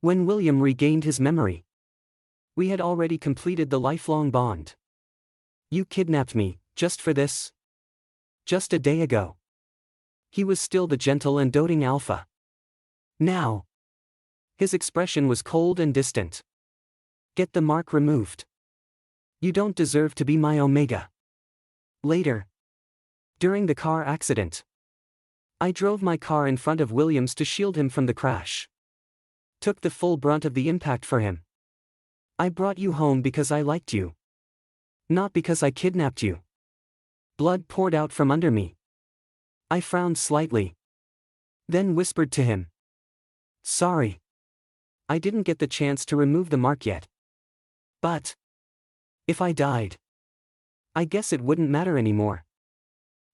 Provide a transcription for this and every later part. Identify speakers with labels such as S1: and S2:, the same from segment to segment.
S1: When William regained his memory, we had already completed the lifelong bond. You kidnapped me, just for this? Just a day ago. He was still the gentle and doting alpha. Now, his expression was cold and distant. Get the mark removed. You don't deserve to be my Omega. Later, during the car accident, I drove my car in front of William's to shield him from the crash. Took the full brunt of the impact for him. I brought you home because I liked you. Not because I kidnapped you. Blood poured out from under me. I frowned slightly. Then whispered to him. Sorry. I didn't get the chance to remove the mark yet. But if I died, I guess it wouldn't matter anymore.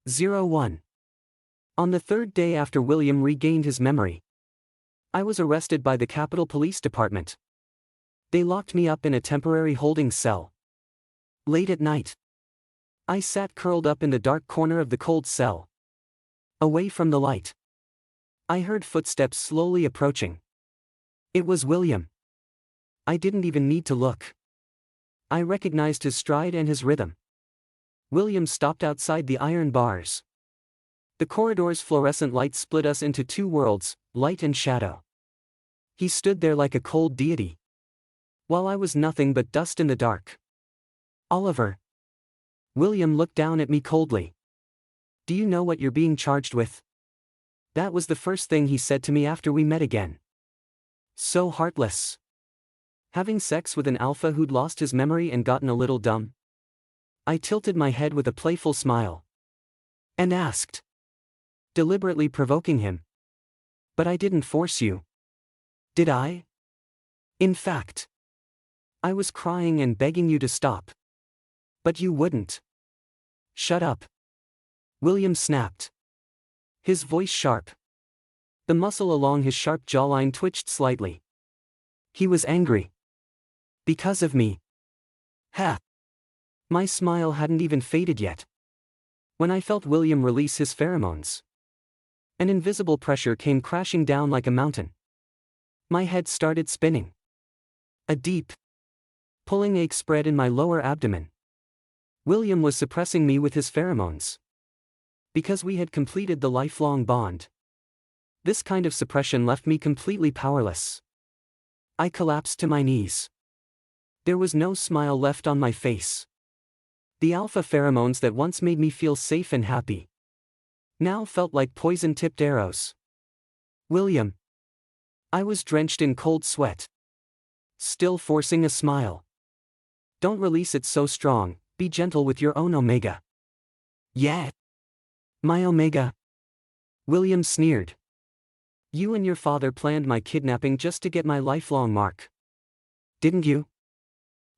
S1: 01. On the third day after William regained his memory, I was arrested by the Capitol Police Department. They locked me up in a temporary holding cell. Late at night, I sat curled up in the dark corner of the cold cell, away from the light. I heard footsteps slowly approaching. It was William. I didn't even need to look. I recognized his stride and his rhythm. William stopped outside the iron bars. The corridor's fluorescent light split us into two worlds, light and shadow. He stood there like a cold deity, while I was nothing but dust in the dark. Oliver. William looked down at me coldly. Do you know what you're being charged with? That was the first thing he said to me after we met again. So heartless. Having sex with an alpha who'd lost his memory and gotten a little dumb? I tilted my head with a playful smile. And asked. Deliberately provoking him. But I didn't force you. Did I? In fact, I was crying and begging you to stop. But you wouldn't. Shut up. William snapped. His voice sharp. The muscle along his sharp jawline twitched slightly. He was angry. Because of me. Ha! My smile hadn't even faded yet, when I felt William release his pheromones. An invisible pressure came crashing down like a mountain. My head started spinning. A deep, pulling ache spread in my lower abdomen. William was suppressing me with his pheromones. Because we had completed the lifelong bond. This kind of suppression left me completely powerless. I collapsed to my knees. There was no smile left on my face. The alpha pheromones that once made me feel safe and happy now felt like poison-tipped arrows. William. I was drenched in cold sweat. Still forcing a smile. Don't release it so strong, be gentle with your own Omega. Yeah. My Omega. William sneered. You and your father planned my kidnapping just to get my lifelong mark. Didn't you?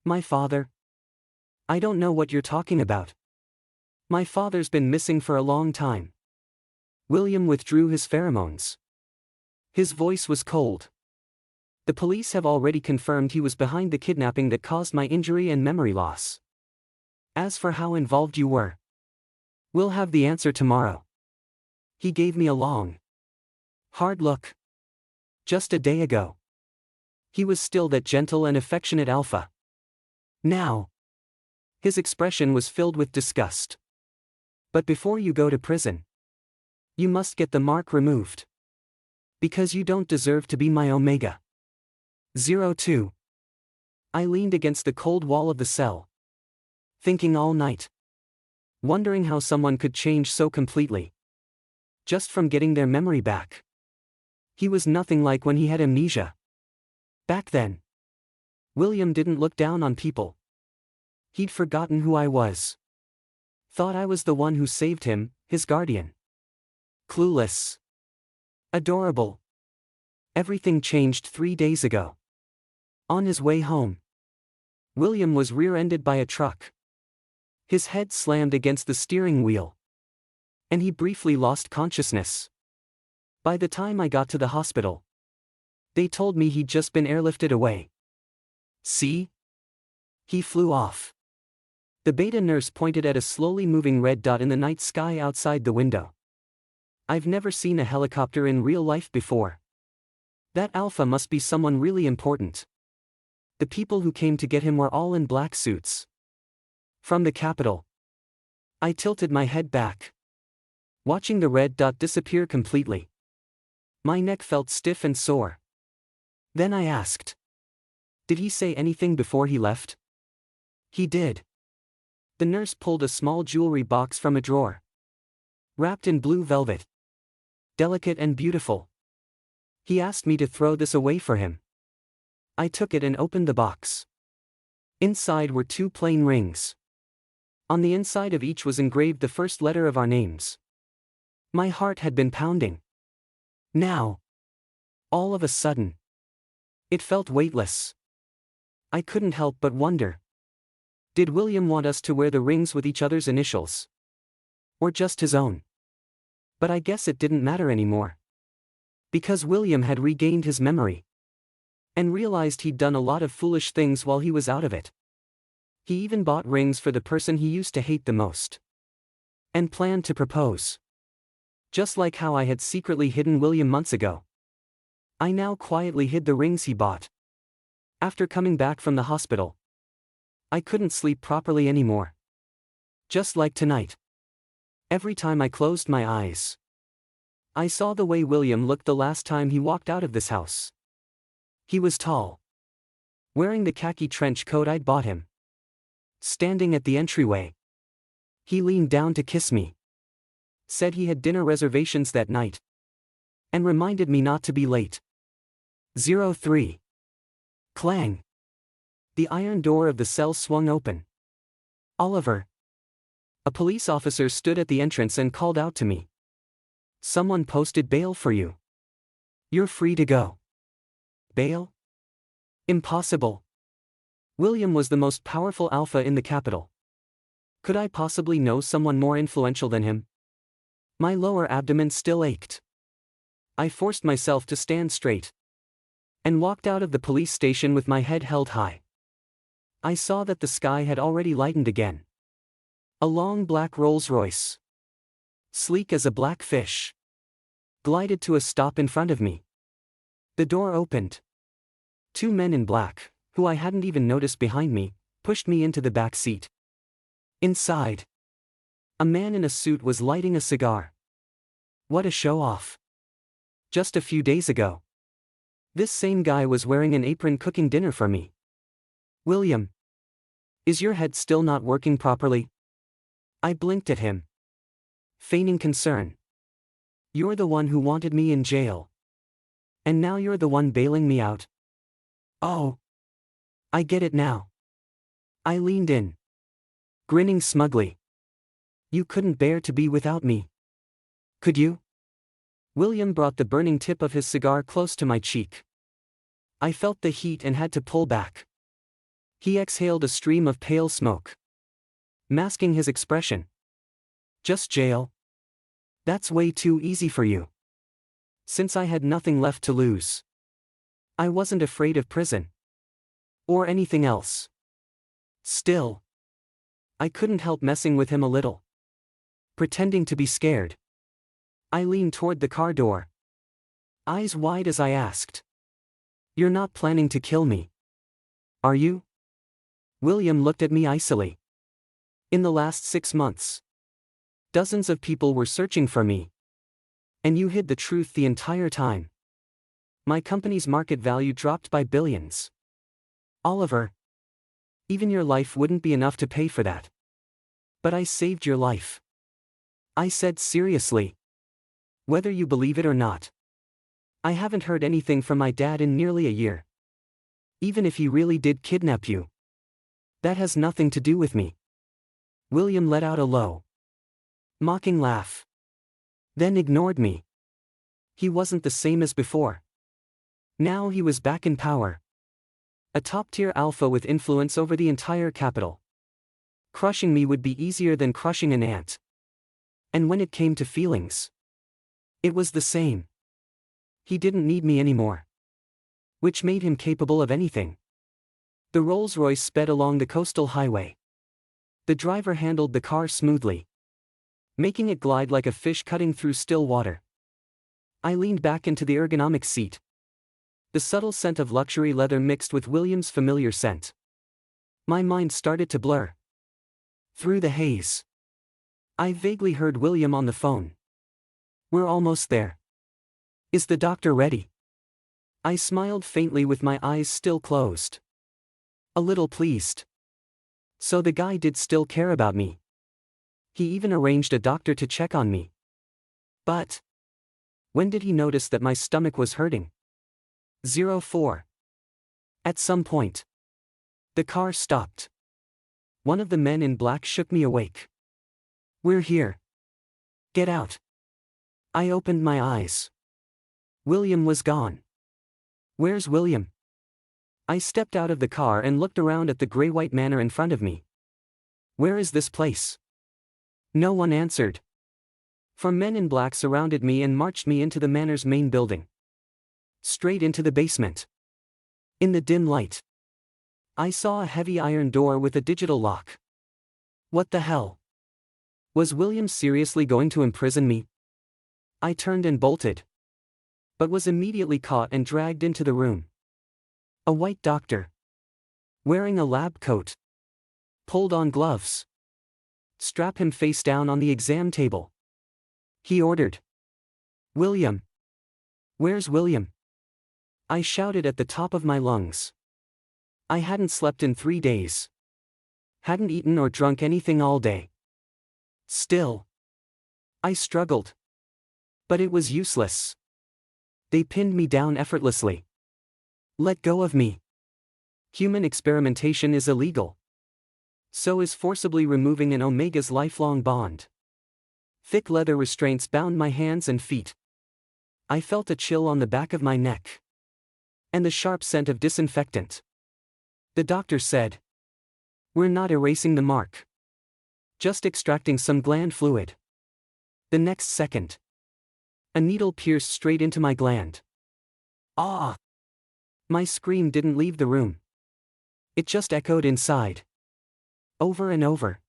S1: My father? I don't know what you're talking about. My father's been missing for a long time. William withdrew his pheromones. His voice was cold. The police have already confirmed he was behind the kidnapping that caused my injury and memory loss. As for how involved you were, we'll have the answer tomorrow. He gave me a long, hard look. Just a day ago, he was still that gentle and affectionate alpha. Now, his expression was filled with disgust. But before you go to prison, you must get the mark removed. Because you don't deserve to be my Omega. 02. I leaned against the cold wall of the cell, thinking all night. Wondering how someone could change so completely. Just from getting their memory back. He was nothing like when he had amnesia. Back then, William didn't look down on people. He'd forgotten who I was. Thought I was the one who saved him, his guardian. Clueless. Adorable. Everything changed 3 days ago. On his way home, William was rear-ended by a truck. His head slammed against the steering wheel, and he briefly lost consciousness. By the time I got to the hospital, they told me he'd just been airlifted away. See? He flew off. The beta nurse pointed at a slowly moving red dot in the night sky outside the window. I've never seen a helicopter in real life before. That alpha must be someone really important. The people who came to get him were all in black suits. From the Capitol. I tilted my head back, watching the red dot disappear completely. My neck felt stiff and sore. Then I asked, "Did he say anything before he left?" "He did." The nurse pulled a small jewelry box from a drawer. Wrapped in blue velvet. Delicate and beautiful. He asked me to throw this away for him. I took it and opened the box. Inside were 2 plain rings. On the inside of each was engraved the first letter of our names. My heart had been pounding. Now, all of a sudden, it felt weightless. I couldn't help but wonder. Did William want us to wear the rings with each other's initials? Or just his own? But I guess it didn't matter anymore. Because William had regained his memory. And realized he'd done a lot of foolish things while he was out of it. He even bought rings for the person he used to hate the most. And planned to propose. Just like how I had secretly hidden William months ago. I now quietly hid the rings he bought. After coming back from the hospital, I couldn't sleep properly anymore. Just like tonight. Every time I closed my eyes, I saw the way William looked the last time he walked out of this house. He was tall, wearing the khaki trench coat I'd bought him. Standing at the entryway, he leaned down to kiss me. Said he had dinner reservations that night. And reminded me not to be late. 03. Clang. The iron door of the cell swung open. "Oliver." A police officer stood at the entrance and called out to me. "Someone posted bail for you. You're free to go." Bail? Impossible. William was the most powerful alpha in the Capitol. Could I possibly know someone more influential than him? My lower abdomen still ached. I forced myself to stand straight. And walked out of the police station with my head held high. I saw that the sky had already lightened again. A long black Rolls-Royce, sleek as a black fish, glided to a stop in front of me. The door opened. 2 men in black, who I hadn't even noticed behind me, pushed me into the back seat. Inside, a man in a suit was lighting a cigar. What a show-off. Just a few days ago, this same guy was wearing an apron cooking dinner for me. "William, is your head still not working properly?" I blinked at him, feigning concern. "You're the one who wanted me in jail. And now you're the one bailing me out. Oh, I get it now." I leaned in, grinning smugly. "You couldn't bear to be without me, could you?" William brought the burning tip of his cigar close to my cheek. I felt the heat and had to pull back. He exhaled a stream of pale smoke, masking his expression. "Just jail? That's way too easy for you." Since I had nothing left to lose, I wasn't afraid of prison. Or anything else. Still, I couldn't help messing with him a little. Pretending to be scared. I leaned toward the car door, eyes wide as I asked, "You're not planning to kill me, are you?" William looked at me icily. "In the last 6 months, dozens of people were searching for me. And you hid the truth the entire time. My company's market value dropped by billions. Oliver, even your life wouldn't be enough to pay for that. But I saved your life." I said seriously. "Whether you believe it or not, I haven't heard anything from my dad in nearly a year. Even if he really did kidnap you, that has nothing to do with me." William let out a low, mocking laugh. Then ignored me. He wasn't the same as before. Now he was back in power. A top-tier alpha with influence over the entire Capitol. Crushing me would be easier than crushing an ant. And when it came to feelings, it was the same. He didn't need me anymore. Which made him capable of anything. The Rolls-Royce sped along the coastal highway. The driver handled the car smoothly, making it glide like a fish cutting through still water. I leaned back into the ergonomic seat, The subtle scent of luxury leather mixed with William's familiar scent. My mind started to blur. Through the haze, I vaguely heard William on the phone. "We're almost there. Is the doctor ready?" I smiled faintly with my eyes still closed. A little pleased. So the guy did still care about me. He even arranged a doctor to check on me. But when did he notice that my stomach was hurting? 04. At some point, the car stopped. One of the men in black shook me awake. "We're here. Get out." I opened my eyes. William was gone. "Where's William?" I stepped out of the car and looked around at the gray-white manor in front of me. "Where is this place?" No one answered. 4 men in black surrounded me and marched me into the manor's main building. Straight into the basement. In the dim light, I saw a heavy iron door with a digital lock. What the hell? Was William seriously going to imprison me? I turned and bolted, but was immediately caught and dragged into the room. A white doctor, wearing a lab coat, pulled on gloves. "Strap him face down on the exam table," he ordered. "William. Where's William?" I shouted at the top of my lungs. I hadn't slept in 3 days. Hadn't eaten or drunk anything all day. Still, I struggled. But it was useless. They pinned me down effortlessly. "Let go of me. Human experimentation is illegal. So is forcibly removing an Omega's lifelong bond." Thick leather restraints bound my hands and feet. I felt a chill on the back of my neck. And the sharp scent of disinfectant. The doctor said, "We're not erasing the mark. Just extracting some gland fluid." The next second, a needle pierced straight into my gland. Ah! My scream didn't leave the room. It just echoed inside. Over and over.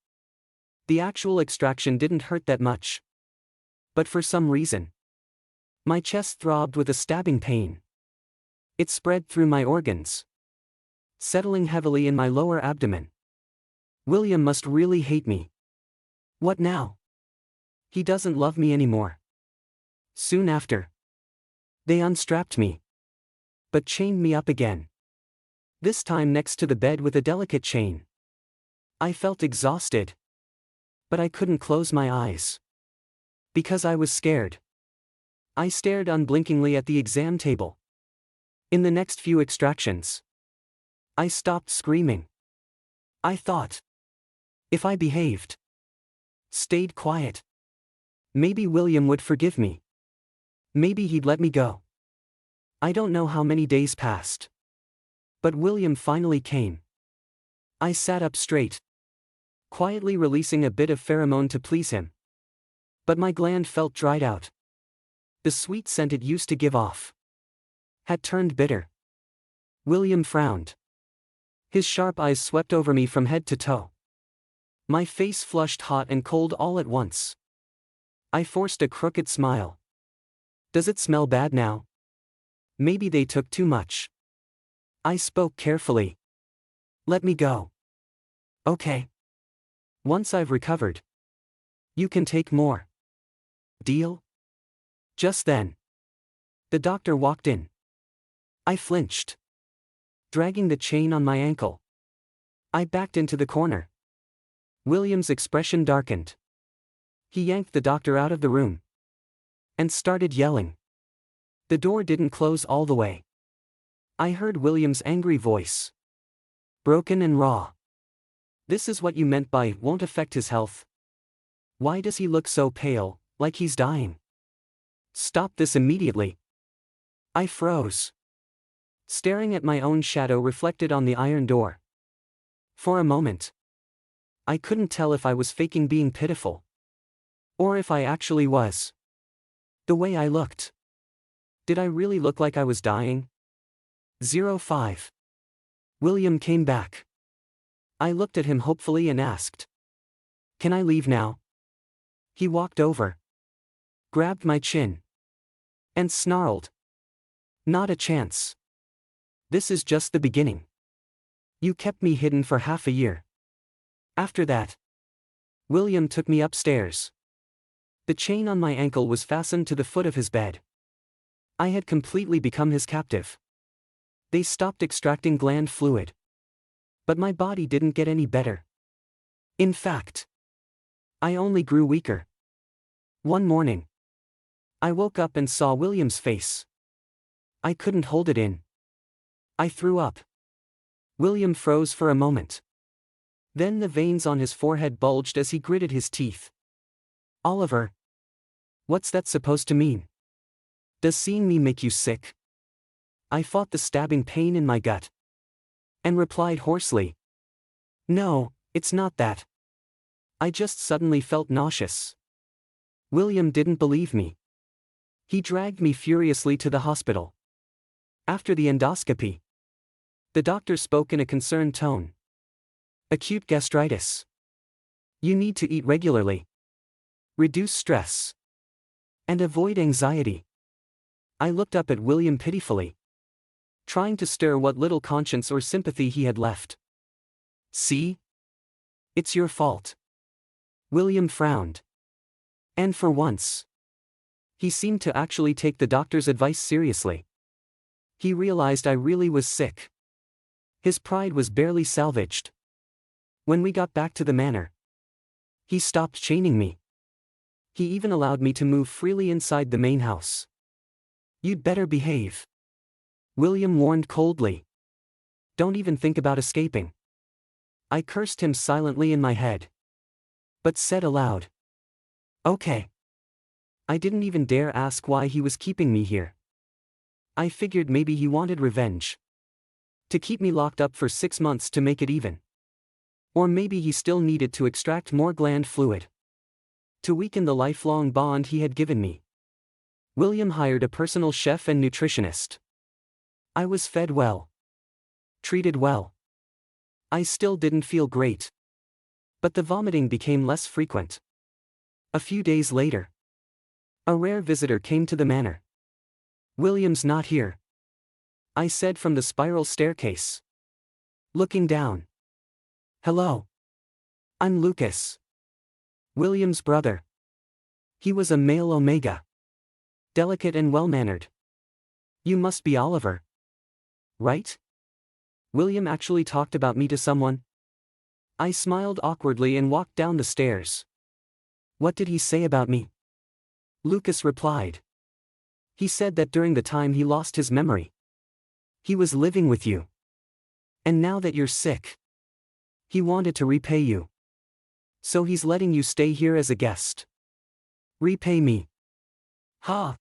S1: The actual extraction didn't hurt that much. But for some reason, my chest throbbed with a stabbing pain. It spread through my organs, settling heavily in my lower abdomen. William must really hate me. What now? He doesn't love me anymore. Soon after, they unstrapped me, but chained me up again. This time next to the bed with a delicate chain. I felt exhausted, but I couldn't close my eyes. Because I was scared. I stared unblinkingly at the exam table. In the next few extractions, I stopped screaming. I thought, if I behaved, stayed quiet, maybe William would forgive me. Maybe he'd let me go. I don't know how many days passed. But William finally came. I sat up straight, quietly releasing a bit of pheromone to please him. But my gland felt dried out. The sweet scent it used to give off had turned bitter. William frowned. His sharp eyes swept over me from head to toe. My face flushed hot and cold all at once. I forced a crooked smile. "Does it smell bad now? Maybe they took too much." I spoke carefully. "Let me go." "Okay. Once I've recovered, you can take more. Deal?" Just then, the doctor walked in. I flinched, dragging the chain on my ankle. I backed into the corner. William's expression darkened. He yanked the doctor out of the room and started yelling. The door didn't close all the way. I heard William's angry voice, broken and raw. "This is what you meant by 'won't affect his health'? Why does he look so pale, like he's dying? Stop this immediately." I froze, staring at my own shadow reflected on the iron door. For a moment, I couldn't tell if I was faking being pitiful, or if I actually was. The way I looked. Did I really look like I was dying? 05. William came back. I looked at him hopefully and asked, "Can I leave now?" He walked over, grabbed my chin, and snarled, "Not a chance. This is just the beginning. You kept me hidden for half a year. After that, William took me upstairs. The chain on my ankle was fastened to the foot of his bed. I had completely become his captive. They stopped extracting gland fluid. But my body didn't get any better. In fact, I only grew weaker. One morning, I woke up and saw William's face. I couldn't hold it in. I threw up. William froze for a moment. Then the veins on his forehead bulged as he gritted his teeth. Oliver. What's that supposed to mean? Does seeing me make you sick? I fought the stabbing pain in my gut. And replied hoarsely. No, it's not that. I just suddenly felt nauseous. William didn't believe me. He dragged me furiously to the hospital. After the endoscopy, the doctor spoke in a concerned tone. Acute gastritis. You need to eat regularly. Reduce stress. And avoid anxiety. I looked up at William pitifully, trying to stir what little conscience or sympathy he had left. See? It's your fault. William frowned. And for once, he seemed to actually take the doctor's advice seriously. He realized I really was sick. His pride was barely salvaged. When we got back to the manor, he stopped chaining me. He even allowed me to move freely inside the main house. You'd better behave. William warned coldly. Don't even think about escaping. I cursed him silently in my head, but said aloud, okay. I didn't even dare ask why he was keeping me here. I figured maybe he wanted revenge. To keep me locked up for 6 months to make it even. Or maybe he still needed to extract more gland fluid. To weaken the lifelong bond he had given me. William hired a personal chef and nutritionist. I was fed well. Treated well. I still didn't feel great. But the vomiting became less frequent. A few days later, a rare visitor came to the manor. William's not here, I said from the spiral staircase, looking down. Hello. I'm Lucas. William's brother. He was a male Omega. Delicate and well-mannered. You must be Oliver. Right? William actually talked about me to someone? I smiled awkwardly and walked down the stairs. What did he say about me? Lucas replied. He said that during the time he lost his memory, he was living with you. And now that you're sick, he wanted to repay you. So he's letting you stay here as a guest. Repay me. Ha!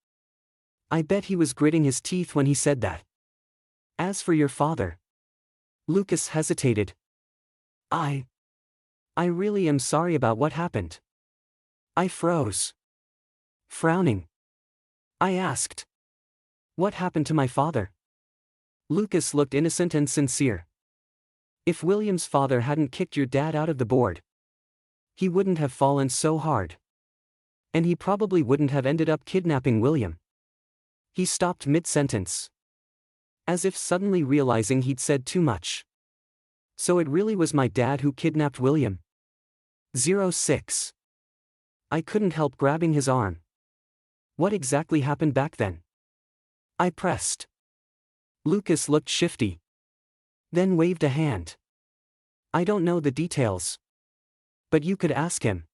S1: I bet he was gritting his teeth when he said that. As for your father. Lucas hesitated. I really am sorry about what happened. I froze. Frowning. I asked. What happened to my father? Lucas looked innocent and sincere. If William's father hadn't kicked your dad out of the board, he wouldn't have fallen so hard. And he probably wouldn't have ended up kidnapping William. He stopped mid-sentence. As if suddenly realizing he'd said too much. So it really was my dad who kidnapped William? 06. I couldn't help grabbing his arm. What exactly happened back then? I pressed. Lucas looked shifty. Then waved a hand. I don't know the details. But you could ask him.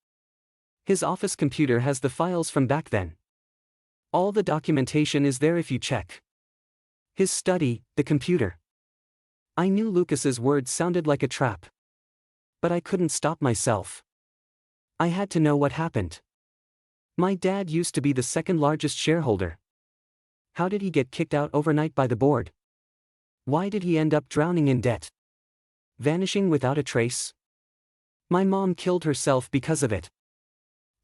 S1: His office computer has the files from back then. All the documentation is there if you check. His study, the computer. I knew Lucas's words sounded like a trap. But I couldn't stop myself. I had to know what happened. My dad used to be the second largest shareholder. How did he get kicked out overnight by the board? Why did he end up drowning in debt? Vanishing without a trace? My mom killed herself because of it.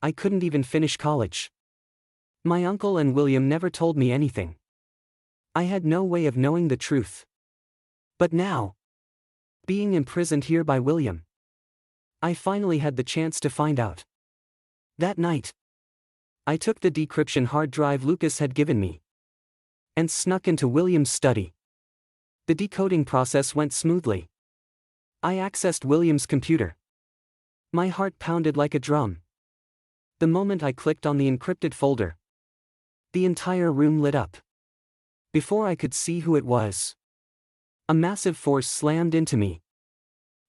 S1: I couldn't even finish college. My uncle and William never told me anything. I had no way of knowing the truth. But now, being imprisoned here by William, I finally had the chance to find out. That night, I took the decryption hard drive Lucas had given me and snuck into William's study. The decoding process went smoothly. I accessed William's computer. My heart pounded like a drum. The moment I clicked on the encrypted folder, the entire room lit up. Before I could see who it was, a massive force slammed into me.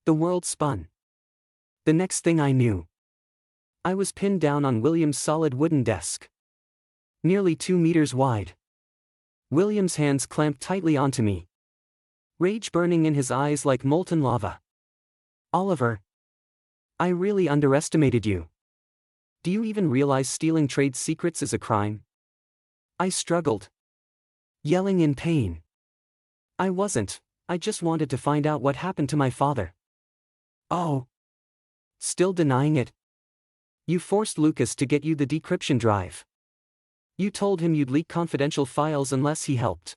S1: The world spun. The next thing I knew, I was pinned down on William's solid wooden desk. Nearly 2 meters wide. William's hands clamped tightly onto me. Rage burning in his eyes like molten lava. Oliver, I really underestimated you. Do you even realize stealing trade secrets is a crime? I struggled, yelling in pain. I wasn't, I just wanted to find out what happened to my father. Oh. Still denying it? You forced Lucas to get you the decryption drive. You told him you'd leak confidential files unless he helped.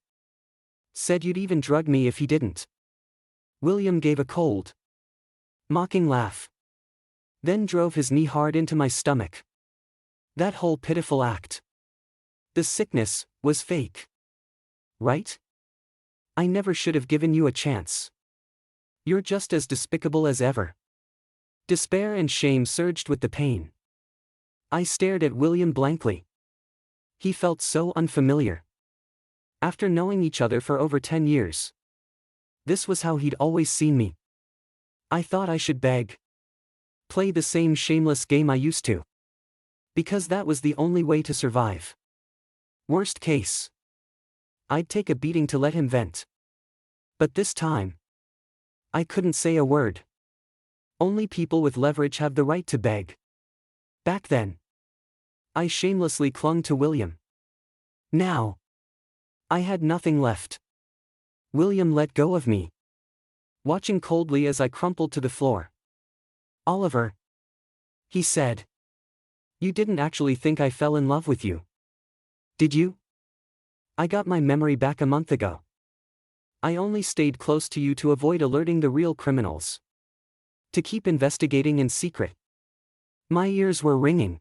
S1: Said you'd even drug me if he didn't. William gave a cold, mocking laugh. Then drove his knee hard into my stomach. That whole pitiful act. The sickness was fake. Right? I never should have given you a chance. You're just as despicable as ever. Despair and shame surged with the pain. I stared at William blankly. He felt so unfamiliar. After knowing each other for over 10 years. This was how he'd always seen me. I thought I should beg. Play the same shameless game I used to. Because that was the only way to survive. Worst case, I'd take a beating to let him vent. But this time, I couldn't say a word. Only people with leverage have the right to beg. Back then, I shamelessly clung to William. Now, I had nothing left. William let go of me, watching coldly as I crumpled to the floor. Oliver, he said. You didn't actually think I fell in love with you, did you? I got my memory back a month ago. I only stayed close to you to avoid alerting the real criminals. To keep investigating in secret. My ears were ringing.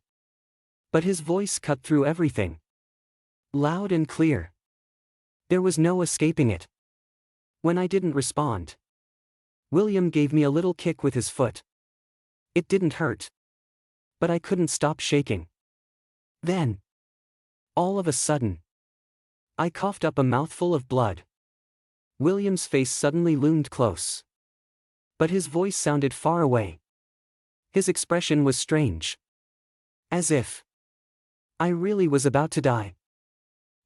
S1: But his voice cut through everything. Loud and clear. There was no escaping it. When I didn't respond, William gave me a little kick with his foot. It didn't hurt. But I couldn't stop shaking. Then, all of a sudden, I coughed up a mouthful of blood. William's face suddenly loomed close. But his voice sounded far away. His expression was strange. As if I really was about to die.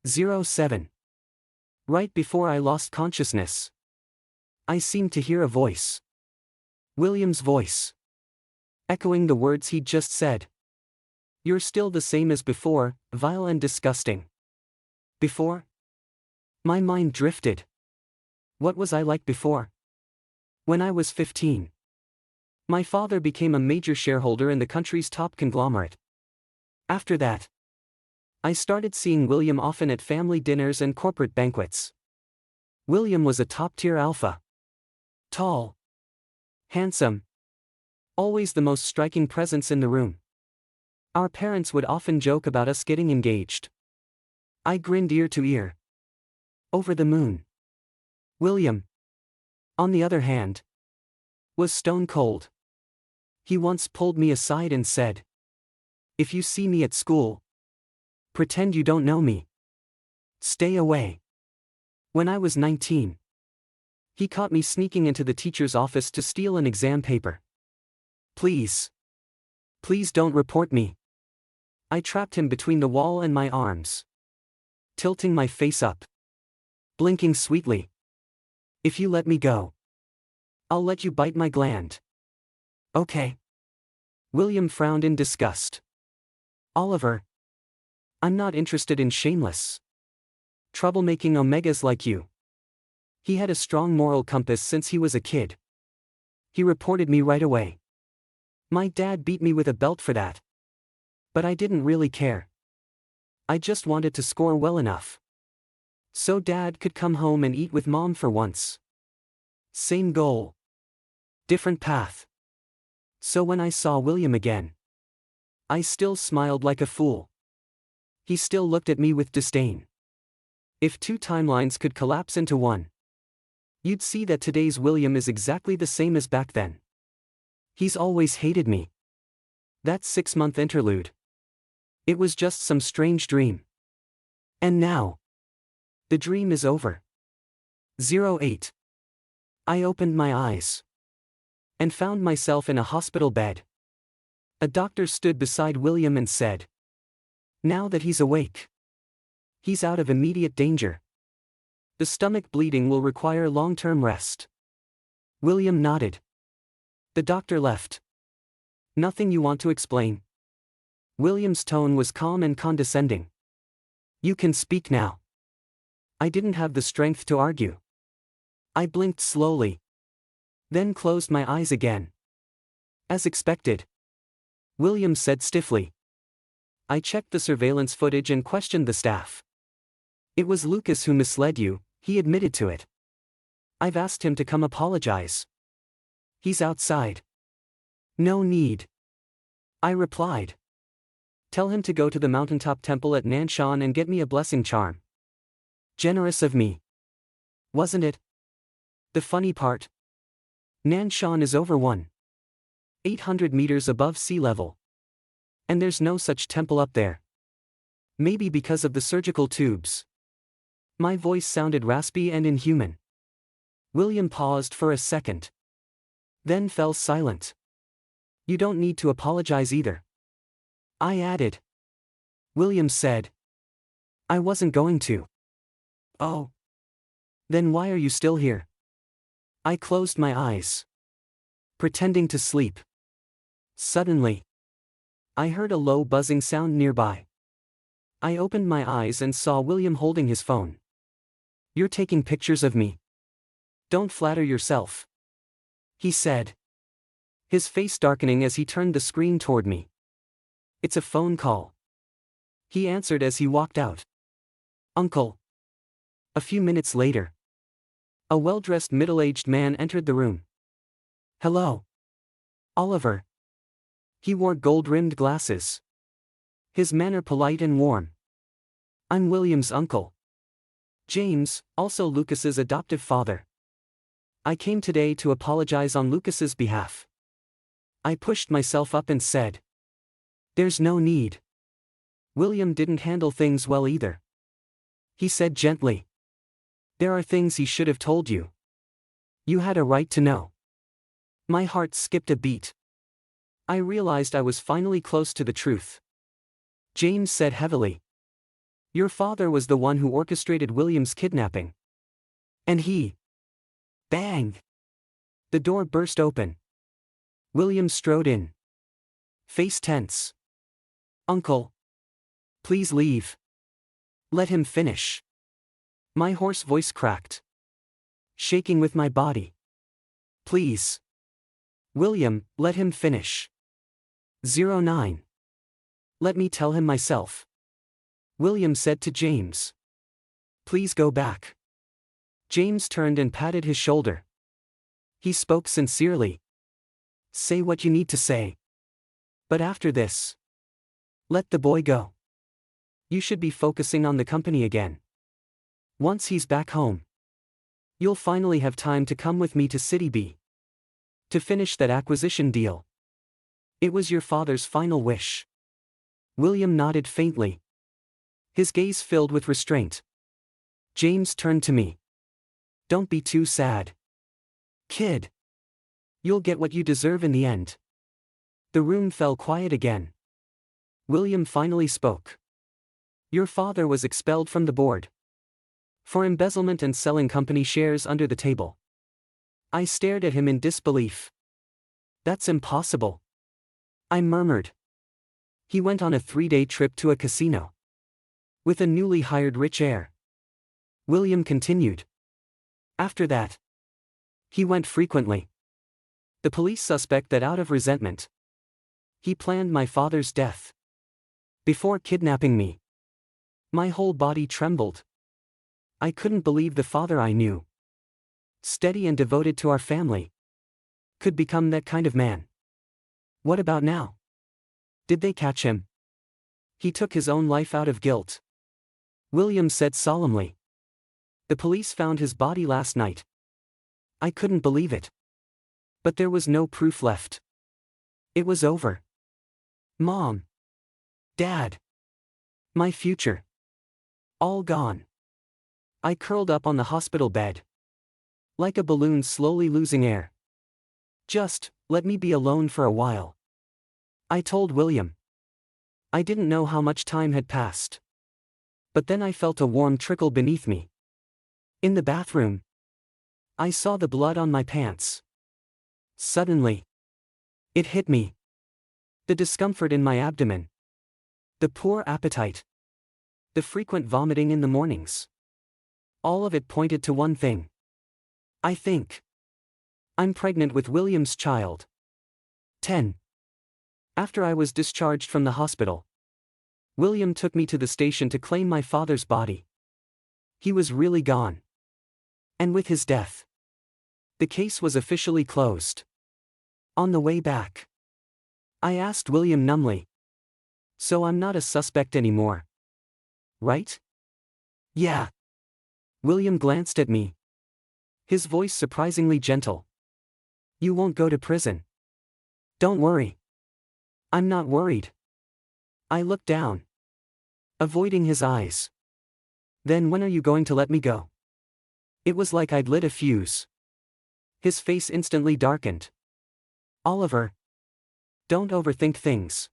S1: 07. Right before I lost consciousness, I seemed to hear a voice. William's voice. Echoing the words he'd just said. You're still the same as before, vile and disgusting. Before? My mind drifted. What was I like before? When I was 15. My father became a major shareholder in the country's top conglomerate. After that, I started seeing William often at family dinners and corporate banquets. William was a top-tier alpha. Tall. Handsome. Always the most striking presence in the room. Our parents would often joke about us getting engaged. I grinned ear to ear. Over the moon. William, on the other hand, was stone cold. He once pulled me aside and said, if you see me at school, pretend you don't know me. Stay away. When I was 19, he caught me sneaking into the teacher's office to steal an exam paper. Please. Please don't report me. I trapped him between the wall and my arms. Tilting my face up. Blinking sweetly. If you let me go, I'll let you bite my gland. Okay. William frowned in disgust. Oliver, I'm not interested in shameless, troublemaking omegas like you. He had a strong moral compass since he was a kid. He reported me right away. My dad beat me with a belt for that. But I didn't really care. I just wanted to score well enough. So Dad could come home and eat with Mom for once. Same goal. Different path. So when I saw William again, I still smiled like a fool. He still looked at me with disdain. If two timelines could collapse into one, You'd see that today's William is exactly the same as back then. He's always hated me. That 6-month interlude. It was just some strange dream. And now, the dream is over. 08. I opened my eyes and found myself in a hospital bed. A doctor stood beside William and said, "Now that he's awake, he's out of immediate danger. The stomach bleeding will require long-term rest." William nodded. The doctor left. "Nothing you want to explain?" William's tone was calm and condescending. "You can speak now." I didn't have the strength to argue. I blinked slowly, then closed my eyes again. As expected, William said stiffly, "I checked the surveillance footage and questioned the staff. It was Lucas who misled you," he admitted to it. "I've asked him to come apologize. He's outside." "No need," I replied. "Tell him to go to the mountaintop temple at Nanshan and get me a blessing charm." Generous of me, wasn't it? The funny part? Nanshan is over 1,800 meters above sea level. And there's no such temple up there. Maybe because of the surgical tubes. My voice sounded raspy and inhuman. William paused for a second, then fell silent. "You don't need to apologize either," I added. William said, "I wasn't going to." "Oh. Then why are you still here?" I closed my eyes, pretending to sleep. Suddenly, I heard a low buzzing sound nearby. I opened my eyes and saw William holding his phone. "You're taking pictures of me. Don't flatter yourself," he said, his face darkening as he turned the screen toward me. "It's a phone call," he answered as he walked out. "Uncle." A few minutes later, a well-dressed middle-aged man entered the room. "Hello, Oliver." He wore gold-rimmed glasses, his manner polite and warm. "I'm William's uncle. James, also Lucas's adoptive father. I came today to apologize on Lucas's behalf." I pushed myself up and said, "There's no need." William didn't handle things well either. He said gently, "There are things he should have told you. You had a right to know." My heart skipped a beat. I realized I was finally close to the truth. James said heavily, "Your father was the one who orchestrated William's kidnapping. And he..." Bang! The door burst open. William strode in, face tense. "Uncle, please leave. Let him finish." My hoarse voice cracked, shaking with my body. "Please. William, let him finish." 09. "Let me tell him myself," William said to James. "Please go back." James turned and patted his shoulder. He spoke sincerely. "Say what you need to say. But after this, let the boy go. You should be focusing on the company again. Once he's back home, you'll finally have time to come with me to City B. To finish that acquisition deal. It was your father's final wish." William nodded faintly, his gaze filled with restraint. James turned to me. "Don't be too sad, kid. You'll get what you deserve in the end." The room fell quiet again. William finally spoke. "Your father was expelled from the board for embezzlement and selling company shares under the table." I stared at him in disbelief. "That's impossible," I murmured. "He went on a 3-day trip to a casino with a newly hired rich heir," William continued. "After that, he went frequently. The police suspect that out of resentment, he planned my father's death before kidnapping me." My whole body trembled. I couldn't believe the father I knew, steady and devoted to our family, could become that kind of man. What about now? Did they catch him? He took his own life out of guilt, William said solemnly. The police found his body last night. I couldn't believe it. But there was no proof left. It was over. Mom. Dad. My future. All gone. I curled up on the hospital bed. Like a balloon slowly losing air. Just, let me be alone for a while. I told William. I didn't know how much time had passed. But then I felt a warm trickle beneath me. In the bathroom. I saw the blood on my pants. Suddenly. It hit me. The discomfort in my abdomen. The poor appetite. The frequent vomiting in the mornings. All of it pointed to one thing. I think. I'm pregnant with William's child. 10. After I was discharged from the hospital, William took me to the station to claim my father's body. He was really gone. And with his death, the case was officially closed. On the way back, I asked William numbly. So I'm not a suspect anymore. Right? Yeah. William glanced at me. His voice surprisingly gentle. You won't go to prison. Don't worry. I'm not worried. I looked down, avoiding his eyes. Then when are you going to let me go? It was like I'd lit a fuse. His face instantly darkened. Oliver. Don't overthink things.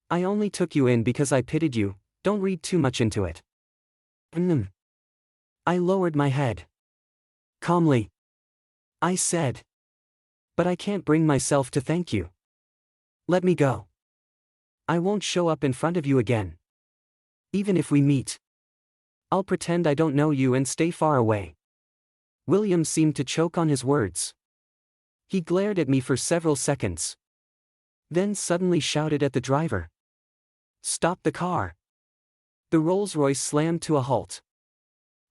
S1: I only took you in because I pitied you, don't read too much into it. I lowered my head. Calmly. I said. But I can't bring myself to thank you. Let me go. I won't show up in front of you again. Even if we meet. I'll pretend I don't know you and stay far away. William seemed to choke on his words. He glared at me for several seconds. Then suddenly shouted at the driver. Stop the car. The Rolls-Royce slammed to a halt.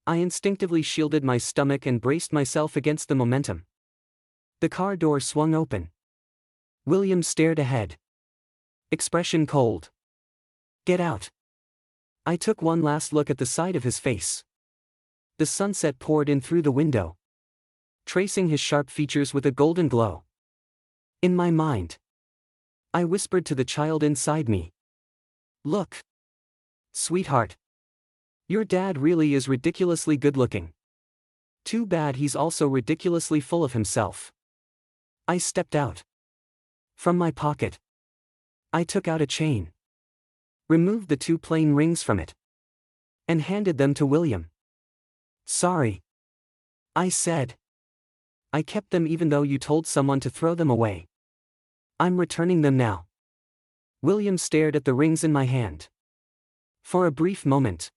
S1: I instinctively shielded my stomach and braced myself against the momentum. The car door swung open. William stared ahead. Expression cold. Get out. I took one last look at the side of his face. The sunset poured in through the window, tracing his sharp features with a golden glow. In my mind, I whispered to the child inside me. Look. Sweetheart. Your dad really is ridiculously good-looking. Too bad he's also ridiculously full of himself. I stepped out. From my pocket, I took out a chain, removed the 2 plain rings from it, and handed them to William. Sorry. I said. I kept them even though you told someone to throw them away. I'm returning them now. William stared at the rings in my hand. For a brief moment,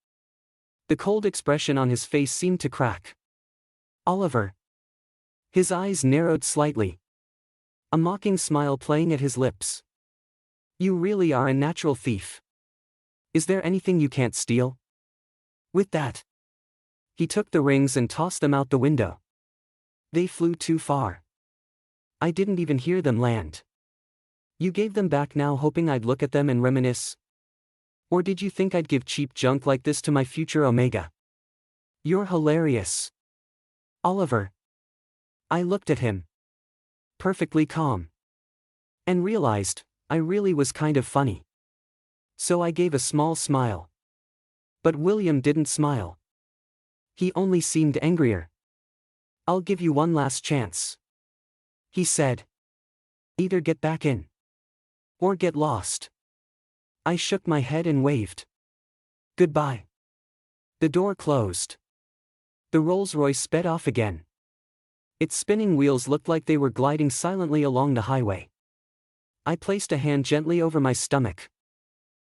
S1: the cold expression on his face seemed to crack. Oliver. His eyes narrowed slightly, a mocking smile playing at his lips. You really are a natural thief. Is there anything you can't steal? With that, he took the rings and tossed them out the window. They flew too far. I didn't even hear them land. You gave them back now hoping I'd look at them and reminisce? Or did you think I'd give cheap junk like this to my future Omega? You're hilarious. Oliver. I looked at him. Perfectly calm. And realized, I really was kind of funny. So I gave a small smile. But William didn't smile. He only seemed angrier. I'll give you one last chance. He said. Either get back in. Or get lost. I shook my head and waved. Goodbye. The door closed. The Rolls-Royce sped off again. Its spinning wheels looked like they were gliding silently along the highway. I placed a hand gently over my stomach.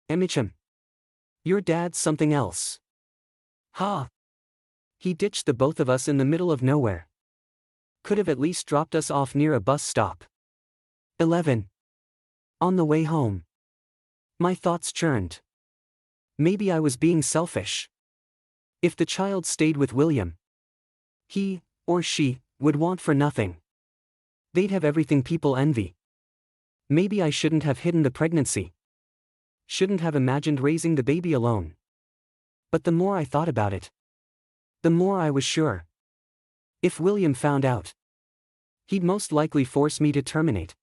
S1: Emicham. Your dad's something else. Ha! He ditched the both of us in the middle of nowhere. Could have at least dropped us off near a bus stop. 11. On the way home, my thoughts churned. Maybe I was being selfish. If the child stayed with William, he, or she, would want for nothing. They'd have everything people envy. Maybe I shouldn't have hidden the pregnancy. Shouldn't have imagined raising the baby alone. But the more I thought about it, the more I was sure. If William found out, he'd most likely force me to terminate.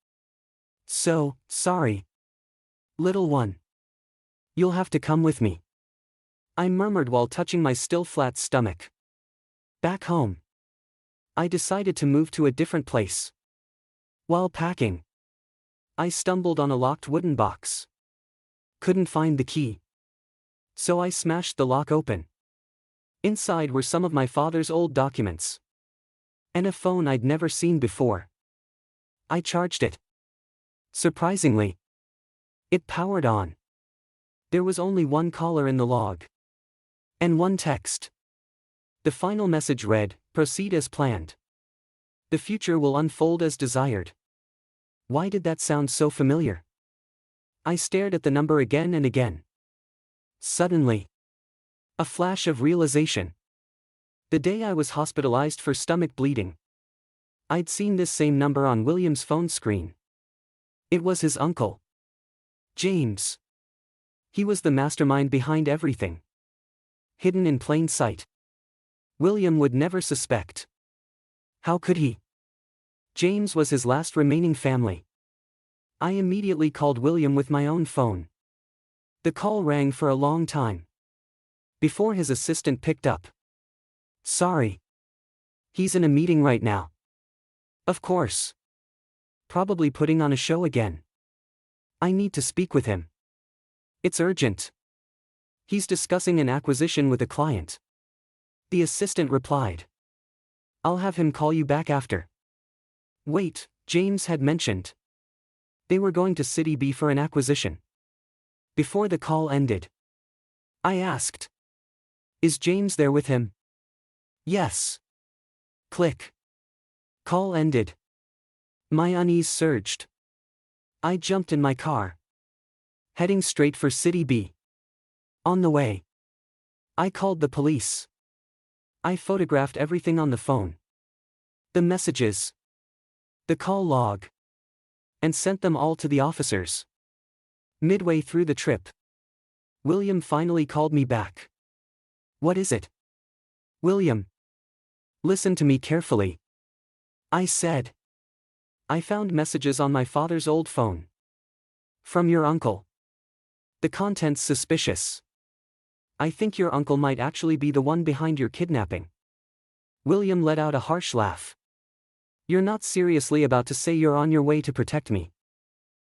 S1: So, sorry. Little one. You'll have to come with me, I murmured while touching my still flat stomach. Back home, I decided to move to a different place. While packing, I stumbled on a locked wooden box. Couldn't find the key, so I smashed the lock open. Inside were some of my father's old documents and a phone I'd never seen before. I charged it. Surprisingly, it powered on. There was only one caller in the log, and one text. The final message read, "Proceed as planned. The future will unfold as desired." Why did that sound so familiar? I stared at the number again and again. Suddenly, a flash of realization. The day I was hospitalized for stomach bleeding, I'd seen this same number on William's phone screen. It was his uncle, James. He was the mastermind behind everything, hidden in plain sight. William would never suspect. How could he? James was his last remaining family. I immediately called William with my own phone. The call rang for a long time before his assistant picked up. Sorry. He's in a meeting right now. Of course. Probably putting on a show again. I need to speak with him. It's urgent. He's discussing an acquisition with a client. The assistant replied. I'll have him call you back after. Wait, James had mentioned. They were going to City B for an acquisition. Before the call ended, I asked, is James there with him? Yes. Click. Call ended. My unease surged. I jumped in my car, heading straight for City B. On the way, I called the police. I photographed everything on the phone, the messages, the call log, and sent them all to the officers. Midway through the trip, William finally called me back. What is it? William. Listen to me carefully, I said. I found messages on my father's old phone. From your uncle. The content's suspicious. I think your uncle might actually be the one behind your kidnapping. William let out a harsh laugh. You're not seriously about to say you're on your way to protect me,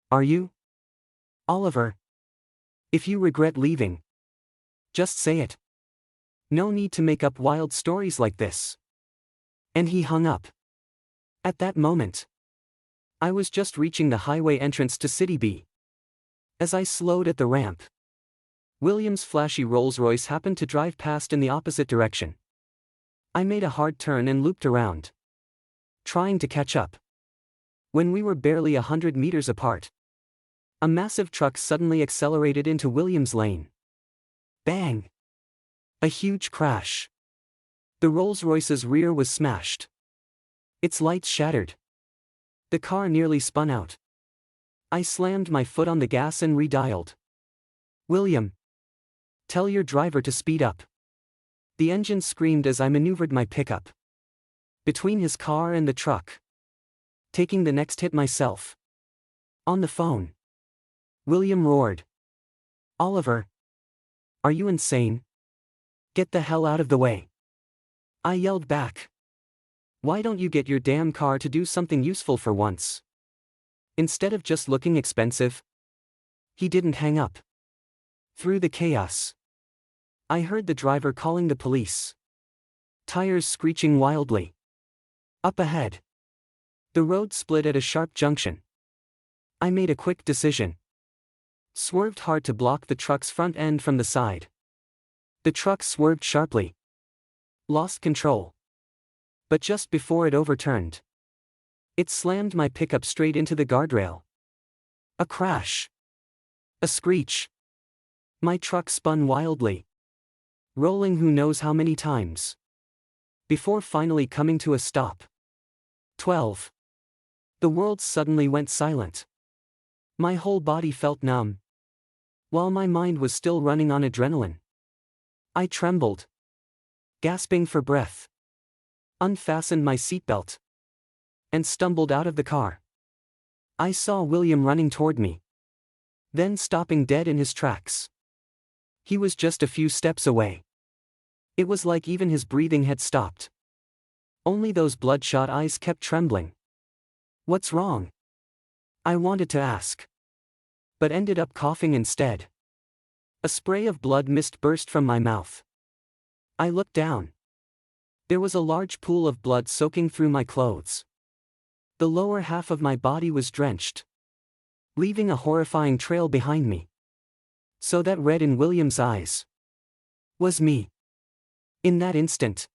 S1: are you? Oliver. If you regret leaving, just say it. No need to make up wild stories like this. And he hung up. At that moment, I was just reaching the highway entrance to City B. As I slowed at the ramp, William's flashy Rolls-Royce happened to drive past in the opposite direction. I made a hard turn and looped around, trying to catch up. When we were barely 100 meters apart, a massive truck suddenly accelerated into William's lane. Bang! A huge crash. The Rolls-Royce's rear was smashed. Its lights shattered. The car nearly spun out. I slammed my foot on the gas and redialed. William. Tell your driver to speed up. The engine screamed as I maneuvered my pickup between his car and the truck, taking the next hit myself. On the phone, William roared. Oliver. Are you insane? Get the hell out of the way. I yelled back. Why don't you get your damn car to do something useful for once, instead of just looking expensive? He didn't hang up. Through the chaos, I heard the driver calling the police. Tires screeching wildly. Up ahead, the road split at a sharp junction. I made a quick decision. Swerved hard to block the truck's front end from the side. The truck swerved sharply. Lost control. But just before it overturned, it slammed my pickup straight into the guardrail. A crash. A screech. My truck spun wildly, rolling who knows how many times, before finally coming to a stop. 12. The world suddenly went silent. My whole body felt numb, while my mind was still running on adrenaline. I trembled, gasping for breath. unfastened my seatbelt, and stumbled out of the car. I saw William running toward me, then stopping dead in his tracks. He was just a few steps away. It was like even his breathing had stopped. Only those bloodshot eyes kept trembling. "What's wrong?" I wanted to ask, but ended up coughing instead. A spray of blood mist burst from my mouth. I looked down. There was a large pool of blood soaking through my clothes. The lower half of my body was drenched, leaving a horrifying trail behind me. So that red in William's eyes was me. In that instant,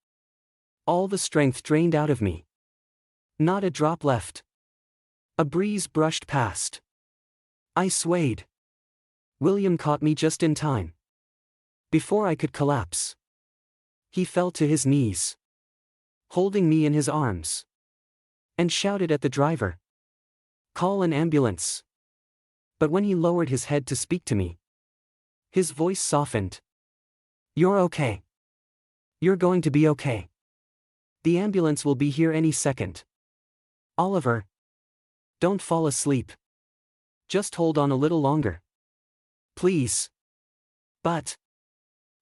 S1: all the strength drained out of me. Not a drop left. A breeze brushed past. I swayed. William caught me just in time. Before I could collapse, he fell to his knees, holding me in his arms, and shouted at the driver, "Call an ambulance." But when he lowered his head to speak to me, his voice softened. "You're okay. You're going to be okay. The ambulance will be here any second. Oliver, don't fall asleep. Just hold on a little longer. Please." But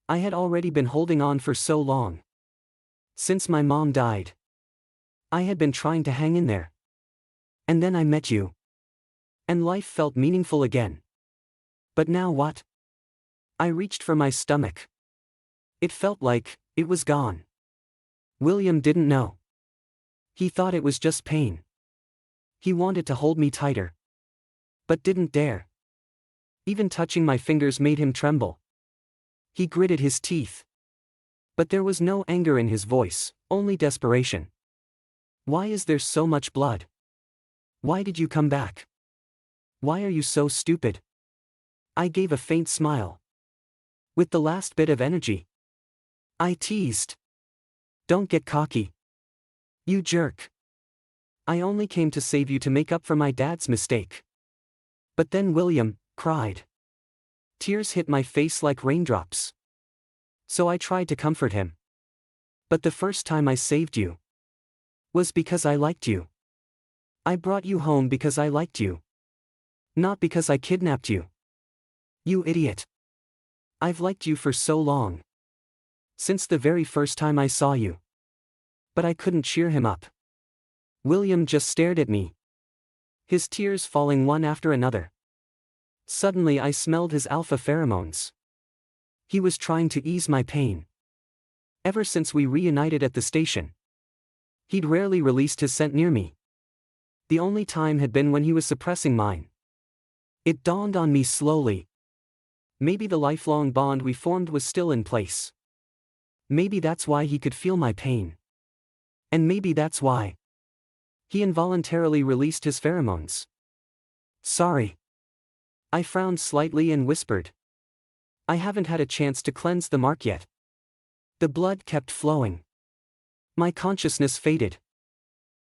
S1: I had already been holding on for so long. Since my mom died, I had been trying to hang in there. And then I met you. And life felt meaningful again. But now what? I reached for my stomach. It felt like it was gone. William didn't know. He thought it was just pain. He wanted to hold me tighter, but didn't dare. Even touching my fingers made him tremble. He gritted his teeth. But there was no anger in his voice, only desperation. "Why is there so much blood? Why did you come back? Why are you so stupid?" I gave a faint smile. With the last bit of energy, I teased, "Don't get cocky. You jerk. I only came to save you to make up for my dad's mistake." But then William cried. Tears hit my face like raindrops. So I tried to comfort him. "But the first time I saved you was because I liked you. I brought you home because I liked you. Not because I kidnapped you. You idiot. I've liked you for so long. Since the very first time I saw you." But I couldn't cheer him up. William just stared at me, his tears falling one after another. Suddenly I smelled his alpha pheromones. He was trying to ease my pain. Ever since we reunited at the station, he'd rarely released his scent near me. The only time had been when he was suppressing mine. It dawned on me slowly. Maybe the lifelong bond we formed was still in place. Maybe that's why he could feel my pain. And maybe that's why he involuntarily released his pheromones. "Sorry." I frowned slightly and whispered, "I haven't had a chance to cleanse the mark yet." The blood kept flowing. My consciousness faded.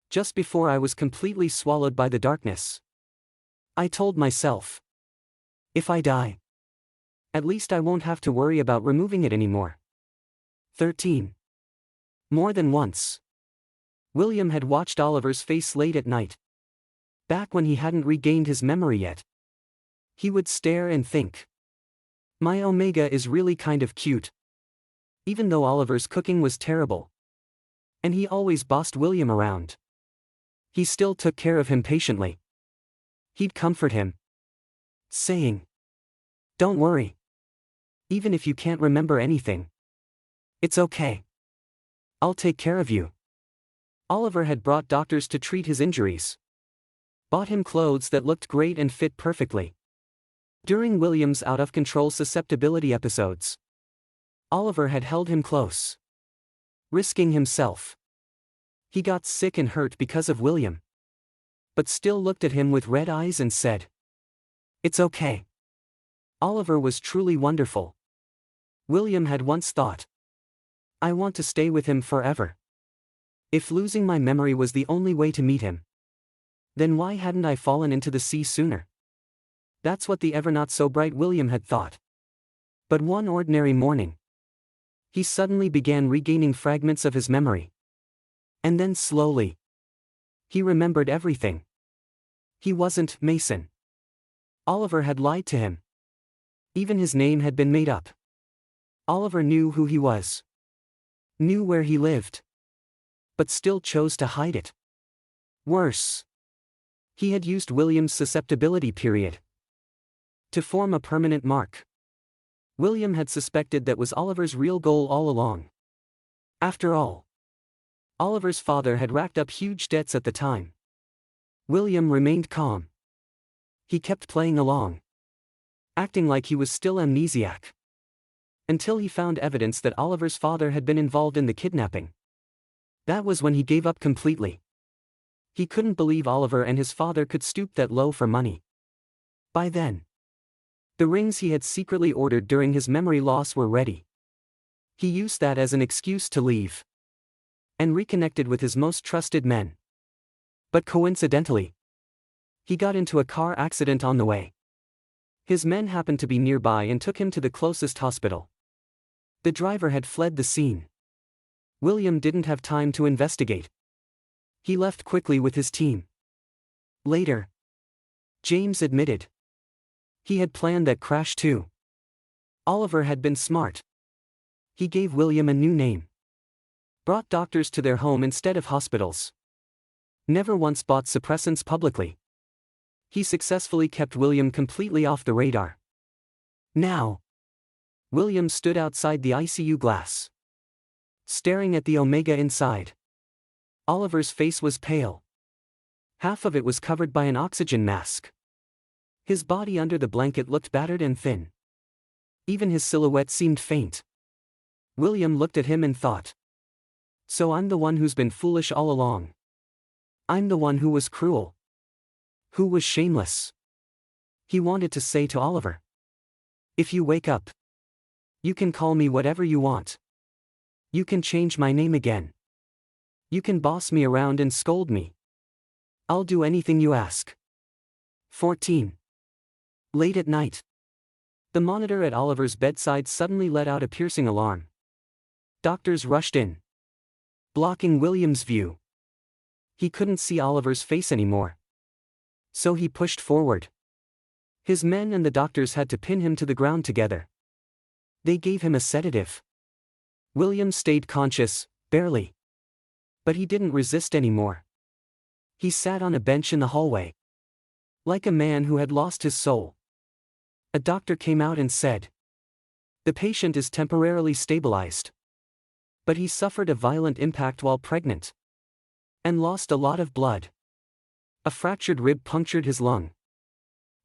S1: Just before I was completely swallowed by the darkness, I told myself, "If I die, at least I won't have to worry about removing it anymore." 13. More than once, William had watched Oliver's face late at night. Back when he hadn't regained his memory yet. He would stare and think, "My Omega is really kind of cute." Even though Oliver's cooking was terrible, and he always bossed William around, he still took care of him patiently. He'd comfort him, saying, "Don't worry. Even if you can't remember anything, it's okay. I'll take care of you." Oliver had brought doctors to treat his injuries, bought him clothes that looked great and fit perfectly. During William's out-of-control susceptibility episodes, Oliver had held him close, risking himself. He got sick and hurt because of William, but still looked at him with red eyes and said, "It's okay." Oliver was truly wonderful. William had once thought, "I want to stay with him forever." If losing my memory was the only way to meet him, then why hadn't I fallen into the sea sooner? That's what the ever-not-so-bright William had thought. But one ordinary morning, he suddenly began regaining fragments of his memory. And then slowly, he remembered everything. He wasn't Mason. Oliver had lied to him. Even his name had been made up. Oliver knew who he was. Knew where he lived. But still chose to hide it. Worse. He had used William's susceptibility period to form a permanent mark. William had suspected that was Oliver's real goal all along. After all, Oliver's father had racked up huge debts at the time. William remained calm. He kept playing along, acting like he was still amnesiac. Until he found evidence that Oliver's father had been involved in the kidnapping. That was when he gave up completely. He couldn't believe Oliver and his father could stoop that low for money. By then, the rings he had secretly ordered during his memory loss were ready. He used that as an excuse to leave. And reconnected with his most trusted men. But coincidentally, he got into a car accident on the way. His men happened to be nearby and took him to the closest hospital. The driver had fled the scene. William didn't have time to investigate. He left quickly with his team. Later, James admitted he had planned that crash too. Oliver had been smart. He gave William a new name. Brought doctors to their home instead of hospitals. Never once bought suppressants publicly. He successfully kept William completely off the radar. Now, William stood outside the ICU glass, staring at the Omega inside. Oliver's face was pale. Half of it was covered by an oxygen mask. His body under the blanket looked battered and thin. Even his silhouette seemed faint. William looked at him and thought, so I'm the one who's been foolish all along. I'm the one who was cruel. Who was shameless. He wanted to say to Oliver, if you wake up, you can call me whatever you want. You can change my name again. You can boss me around and scold me. I'll do anything you ask. 14. Late at night. The monitor at Oliver's bedside suddenly let out a piercing alarm. Doctors rushed in, blocking William's view. He couldn't see Oliver's face anymore. So he pushed forward. His men and the doctors had to pin him to the ground together. They gave him a sedative. William stayed conscious, barely. But he didn't resist anymore. He sat on a bench in the hallway, like a man who had lost his soul. A doctor came out and said, the patient is temporarily stabilized. But he suffered a violent impact while pregnant. And lost a lot of blood. A fractured rib punctured his lung.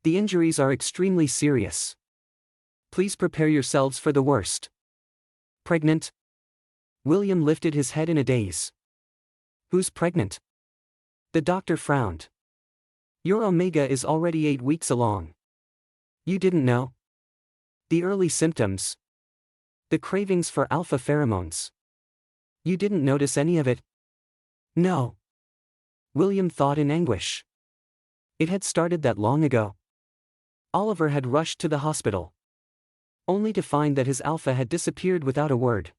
S1: The injuries are extremely serious. Please prepare yourselves for the worst. Pregnant? William lifted his head in a daze. Who's pregnant? The doctor frowned. Your Omega is already 8 weeks along. You didn't know? The early symptoms. The cravings for alpha pheromones. You didn't notice any of it? No. William thought in anguish. It had started that long ago. Oliver had rushed to the hospital, only to find that his alpha had disappeared without a word.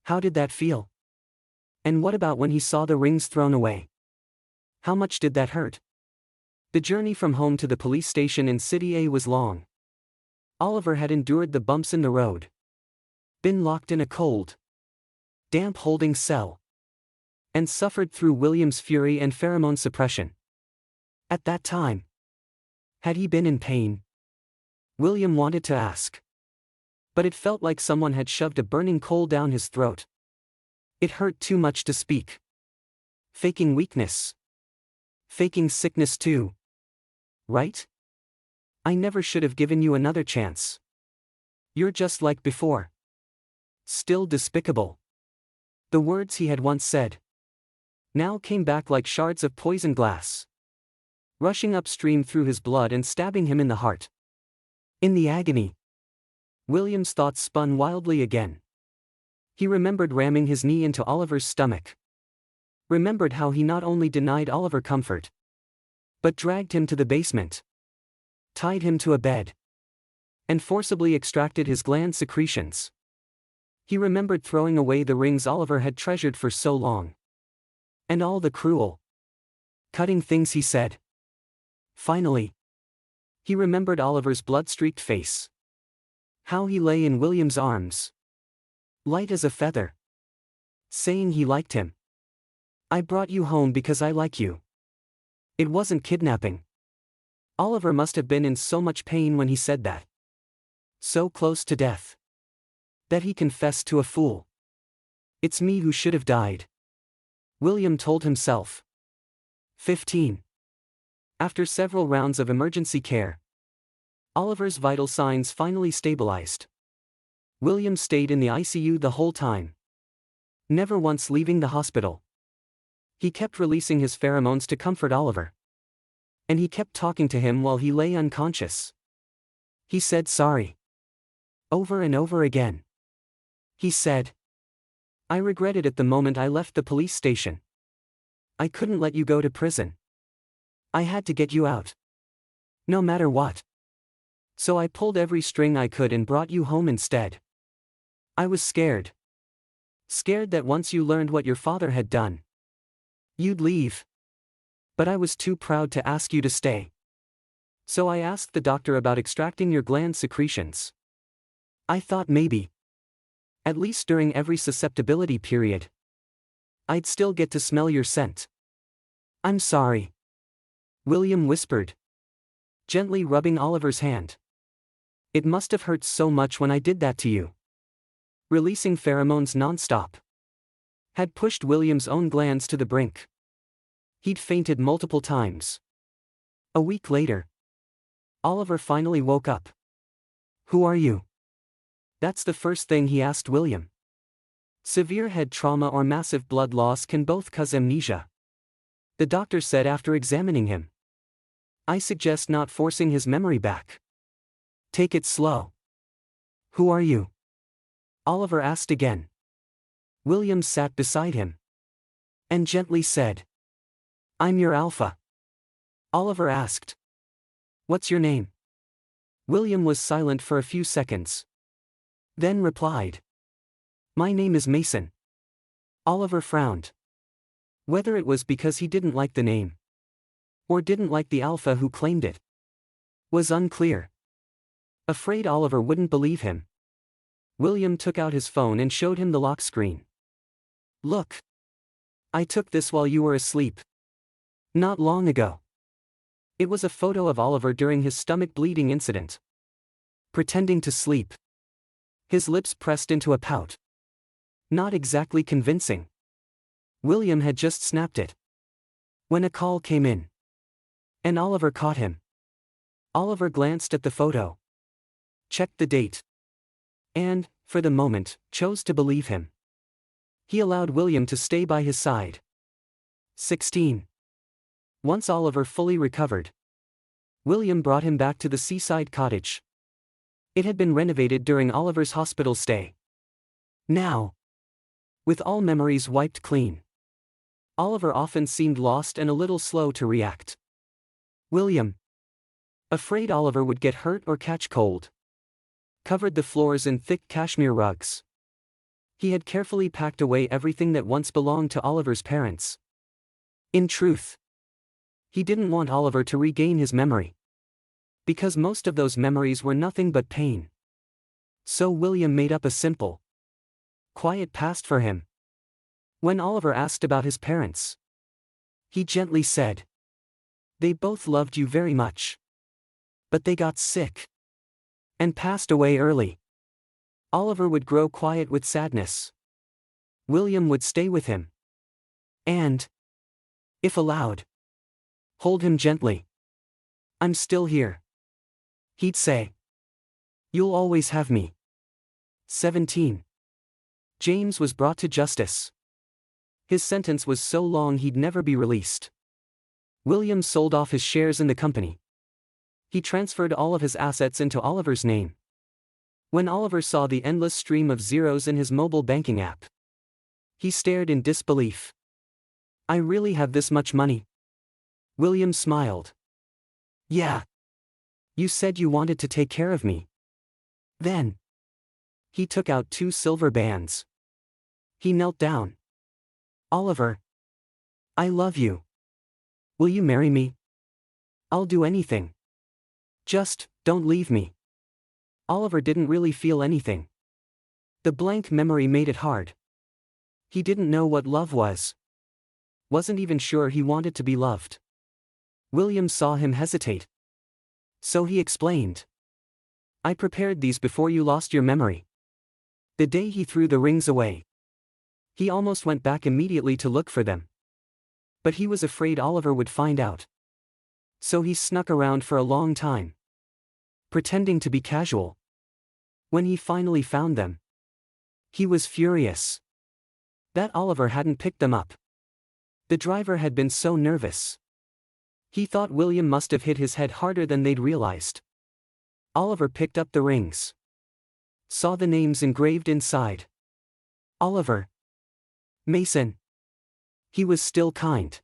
S1: How did that feel? And what about when he saw the rings thrown away? How much did that hurt? The journey from home to the police station in City A was long. Oliver had endured the bumps in the road. Been locked in a cold, damp holding cell. And suffered through William's fury and pheromone suppression. At that time, had he been in pain? William wanted to ask. But it felt like someone had shoved a burning coal down his throat. It hurt too much to speak. Faking weakness. Faking sickness too. Right? I never should have given you another chance. You're just like before. Still despicable. The words he had once said now came back like shards of poison glass, rushing upstream through his blood and stabbing him in the heart. In the agony, William's thoughts spun wildly again. He remembered ramming his knee into Oliver's stomach. Remembered how he not only denied Oliver comfort, but dragged him to the basement, tied him to a bed, and forcibly extracted his gland secretions. He remembered throwing away the rings Oliver had treasured for so long. And all the cruel, cutting things he said. Finally, he remembered Oliver's blood-streaked face. How he lay in William's arms, light as a feather, saying he liked him. "I brought you home because I like you. It wasn't kidnapping." Oliver must have been in so much pain when he said that. So close to death, that he confessed to a fool. "It's me who should have died," William told himself. 15. After several rounds of emergency care, Oliver's vital signs finally stabilized. William stayed in the ICU the whole time, never once leaving the hospital. He kept releasing his pheromones to comfort Oliver. And he kept talking to him while he lay unconscious. He said sorry, over and over again. He said, "I regretted it the moment I left the police station. I couldn't let you go to prison. I had to get you out, no matter what. So I pulled every string I could and brought you home instead. I was scared. Scared that once you learned what your father had done, you'd leave. But I was too proud to ask you to stay. So I asked the doctor about extracting your gland secretions. I thought maybe, at least during every susceptibility period, I'd still get to smell your scent. I'm sorry," William whispered, gently rubbing Oliver's hand. "It must have hurt so much when I did that to you." Releasing pheromones non-stop had pushed William's own glands to the brink. He'd fainted multiple times. A week later, Oliver finally woke up. "Who are you?" That's the first thing he asked William. Severe head trauma or massive blood loss can both cause amnesia, the doctor said after examining him. "I suggest not forcing his memory back. Take it slow." "Who are you?" Oliver asked again. William sat beside him and gently said, "I'm your alpha." Oliver asked, "What's your name?" William was silent for a few seconds, then replied, "My name is Mason." Oliver frowned. Whether it was because he didn't like the name, or didn't like the alpha who claimed it, was unclear. Afraid Oliver wouldn't believe him, William took out his phone and showed him the lock screen. "Look. I took this while you were asleep. Not long ago." It was a photo of Oliver during his stomach bleeding incident, pretending to sleep, his lips pressed into a pout. Not exactly convincing. William had just snapped it when a call came in, and Oliver caught him. Oliver glanced at the photo, checked the date, and, for the moment, chose to believe him. He allowed William to stay by his side. 16. Once Oliver fully recovered, William brought him back to the seaside cottage. It had been renovated during Oliver's hospital stay. Now, with all memories wiped clean, Oliver often seemed lost and a little slow to react. William, afraid Oliver would get hurt or catch cold, covered the floors in thick cashmere rugs. He had carefully packed away everything that once belonged to Oliver's parents. In truth, he didn't want Oliver to regain his memory, because most of those memories were nothing but pain. So William made up a simple, quiet past for him. When Oliver asked about his parents, he gently said, "They both loved you very much. But they got sick and passed away early." Oliver would grow quiet with sadness. William would stay with him and, if allowed, hold him gently. "I'm still here," he'd say. "You'll always have me." 17. James was brought to justice. His sentence was so long he'd never be released. William sold off his shares in the company. He transferred all of his assets into Oliver's name. When Oliver saw the endless stream of zeros in his mobile banking app, he stared in disbelief. "I really have this much money?" William smiled. "Yeah. You said you wanted to take care of me." Then, he took out 2 silver bands. He knelt down. "Oliver, I love you. Will you marry me? I'll do anything. Just, don't leave me. Oliver didn't really feel anything. The blank memory made it hard. He didn't know what love was. Wasn't even sure he wanted to be loved. William saw him hesitate. So he explained. I prepared these before you lost your memory. The day he threw the rings away. He almost went back immediately to look for them. But he was afraid Oliver would find out. So he snuck around for a long time, pretending to be casual. When he finally found them, he was furious that Oliver hadn't picked them up. The driver had been so nervous. He thought William must have hit his head harder than they'd realized. Oliver picked up the rings. Saw the names engraved inside. Oliver. Mason. He was still kind.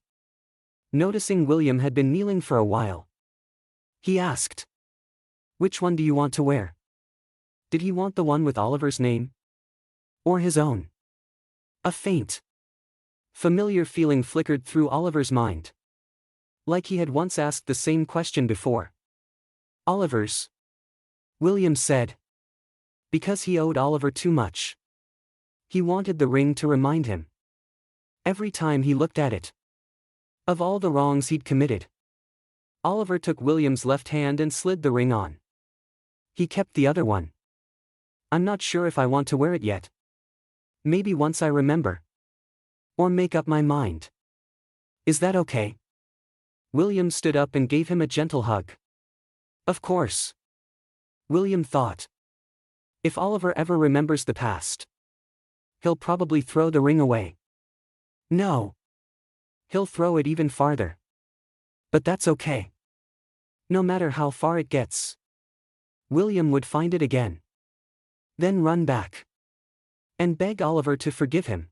S1: Noticing William had been kneeling for a while, he asked, which one do you want to wear? Did he want the one with Oliver's name? Or his own? A faint, familiar feeling flickered through Oliver's mind. Like he had once asked the same question before. Oliver's? William said. Because he owed Oliver too much. He wanted the ring to remind him, every time he looked at it, of all the wrongs he'd committed. Oliver took William's left hand and slid the ring on. He kept the other one. I'm not sure if I want to wear it yet. Maybe once I remember. Or make up my mind. Is that okay? William stood up and gave him a gentle hug. Of course. William thought. If Oliver ever remembers the past, he'll probably throw the ring away. No. He'll throw it even farther. But that's okay. No matter how far it gets, William would find it again. Then run back and beg Oliver to forgive him.